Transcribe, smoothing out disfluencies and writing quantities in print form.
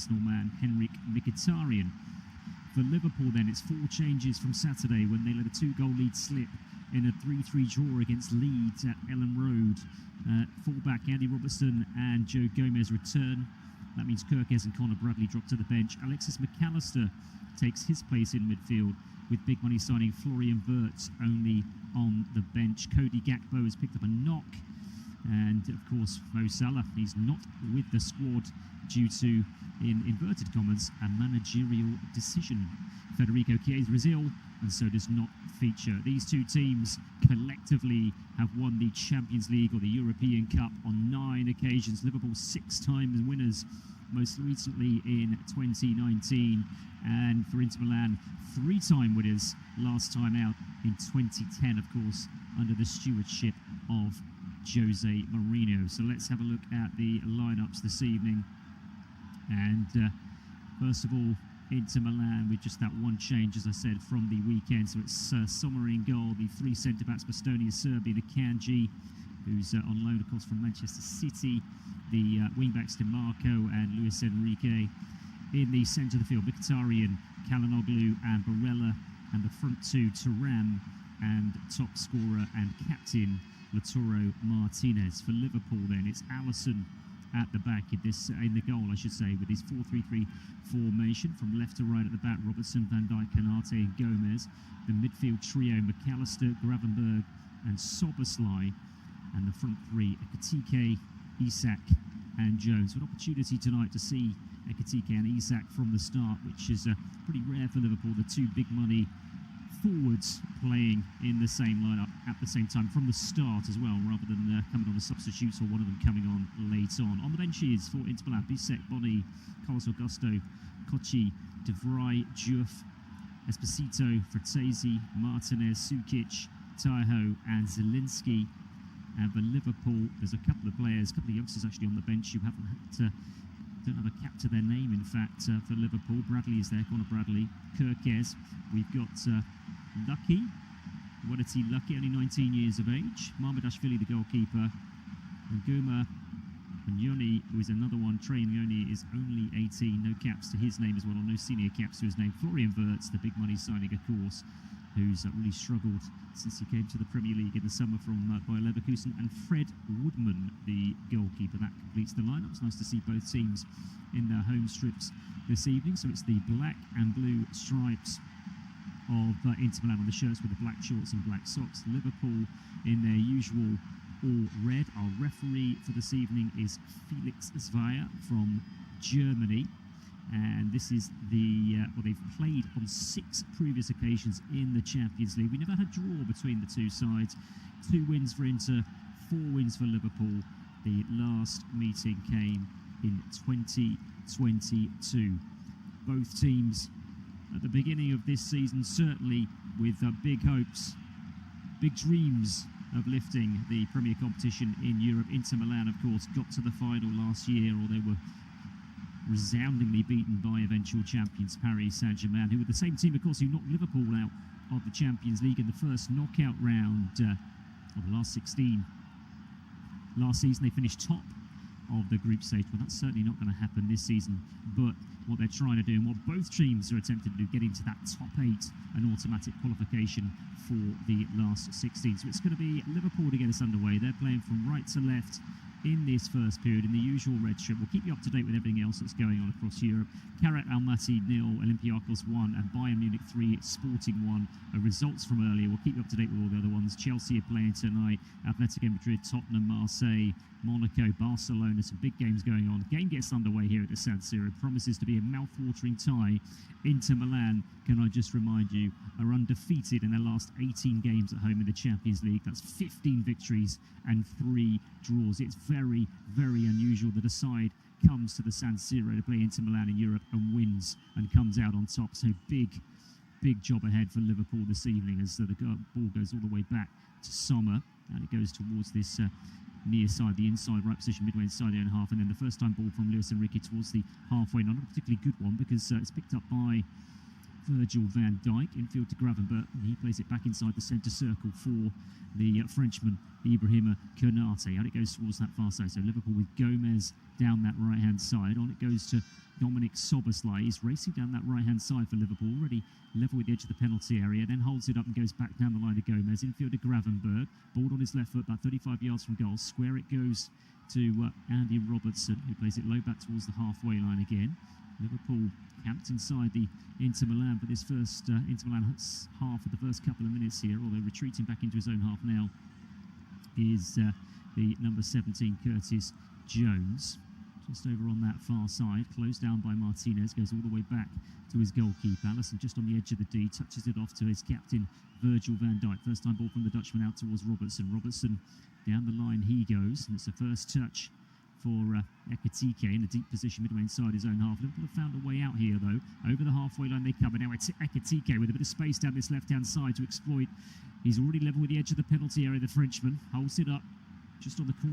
Arsenal man Henrik Mkhitaryan. For Liverpool then, it's 4 changes from Saturday when they let a 2-goal lead slip in a 3-3 draw against Leeds at Ellen Road. Fullback Andy Robertson and Joe Gomez return. That means Kirkes and Conor Bradley drop to the bench. Alexis McAllister takes his place in midfield, with big money signing Florian Wirtz only on the bench. Cody Gakpo has picked up a knock. And of course, Mo Salah, he's not with the squad due to, in inverted commas, a managerial decision. Federico Chiesa is ill and so does not feature. These two teams collectively have won the Champions League or the European Cup on 9 occasions. Liverpool 6 times winners, most recently in 2019. And for Inter Milan, 3-time winners last time out in 2010, of course, under the stewardship of Jose Mourinho. So let's have a look at the lineups this evening. And first of all, Inter Milan with just that one change, as I said, from the weekend. So it's Sommer in goal, the 3 centre-backs, Bastoni, Serbian, Akanji, who's on loan, of course, from Manchester City. The wing-backs, DiMarco and Luis Enrique. In the centre of the field, Mkhitaryan, Calhanoglu and Barella. And the front 2, Thuram and top scorer and captain, Lautaro Martinez. For Liverpool then, it's Alisson at the back in the goal, I should say, with his 4-3-3 formation from left to right at the back. Robertson, Van Dijk, Konate and Gomez. The midfield trio, McAllister, Gravenberg and Szoboszlai. And the front 3, Ekitike, Isak and Jones. An opportunity tonight to see Ekitike and Isak from the start, which is pretty rare for Liverpool. The 2 big money forwards playing in the same lineup at the same time from the start as well, rather than coming on as substitutes or one of them coming on late on. On the benches for Inter Milan, Bisek, Boni, Carlos Augusto, Kochi, De Vrij, Diouf, Esposito, Fratesi, Martinez, Sukic, Taiho and Zielinski. And for Liverpool, there's a couple of players, a couple of youngsters actually on the bench who haven't had don't have a cap to their name, in fact, for Liverpool. Bradley is there, Conor Bradley. Kirkes. We've got Lucky. What is he, Lucky? Only 19 years of age. Mamardashvili, the goalkeeper. And Guma Nyoni, who is another one. Trey Nyoni is only 18. No caps to his name as well, or no senior caps to his name. Florian Wirtz, the big money signing, of course, who's really struggled since he came to the Premier League in the summer from Bayer Leverkusen. And Fred Woodman, the goalkeeper. That completes the lineup. It's nice to see both teams in their home strips this evening. So it's the black and blue stripes of Inter Milan on the shirts with the black shorts and black socks. Liverpool in their usual all red. Our referee for this evening is Felix Zweier from Germany. And this is well, they've played on 6 previous occasions in the Champions League. We never had a draw between the two sides. 2 wins for Inter, 4 wins for Liverpool. The last meeting came in 2022. Both teams at the beginning of this season, certainly with big hopes, big dreams of lifting the Premier competition in Europe. Inter Milan, of course, got to the final last year, or they were resoundingly beaten by eventual champions Paris Saint-Germain, who were the same team, of course, who knocked Liverpool out of the Champions League in the first knockout round of the last 16. Last season, they finished top of the group stage. Well, that's certainly not going to happen this season, but what they're trying to do, and what both teams are attempting to do, get into that top 8 and automatic qualification for the last 16. So it's going to be Liverpool to get us underway. They're playing from right to left in this first period in the usual red strip. We'll keep you up to date with everything else that's going on across Europe. Karat Almaty 0, Olympiacos 1 and Bayern Munich 3, Sporting 1. Results from earlier. We'll keep you up to date with all the other ones. Chelsea are playing tonight, Atletico Madrid, Tottenham, Marseille, Monaco, Barcelona. Some big games going on. Game gets underway here at the San Siro. Promises to be a mouth-watering tie. Inter Milan, can I just remind you, are undefeated in their last 18 games at home in the Champions League. That's 15 victories and 3 draws. It's very, very unusual that a side comes to the San Siro to play Inter Milan in Europe and wins and comes out on top. So big job ahead for Liverpool this evening as the ball goes all the way back to Sommer, and it goes towards this near side, the inside right position, midway inside the own half, and then the first time ball from Luis Enrique towards the halfway. Not a particularly good one because it's picked up by Virgil van Dijk, infield to Gravenberch, and he plays it back inside the centre circle for the Frenchman Ibrahima Konate. Out it goes towards that far side. So Liverpool with Gomez down that right-hand side. On it goes to Dominic Szoboszlai. He's racing down that right-hand side for Liverpool, already level with the edge of the penalty area, then holds it up and goes back down the line to Gomez. Infield to Gravenberch. Ball on his left foot, about 35 yards from goal. Square it goes to Andy Robertson, who plays it low back towards the halfway line again. Liverpool camped inside the Inter Milan for this first Inter Milan half of the first couple of minutes here, although retreating back into his own half now is the number 17, Curtis Jones. Just over on that far side, closed down by Martinez, goes all the way back to his goalkeeper. Alisson just on the edge of the D, touches it off to his captain, Virgil van Dijk. First time ball from the Dutchman out towards Robertson. Robertson down the line he goes, and it's the first touch for Ekitike in a deep position midway inside his own half. Liverpool have found a way out here, though. Over the halfway line they come, and now it's Ekitike with a bit of space down this left-hand side to exploit. He's already level with the edge of the penalty area, the Frenchman. Holds it up just on the corner.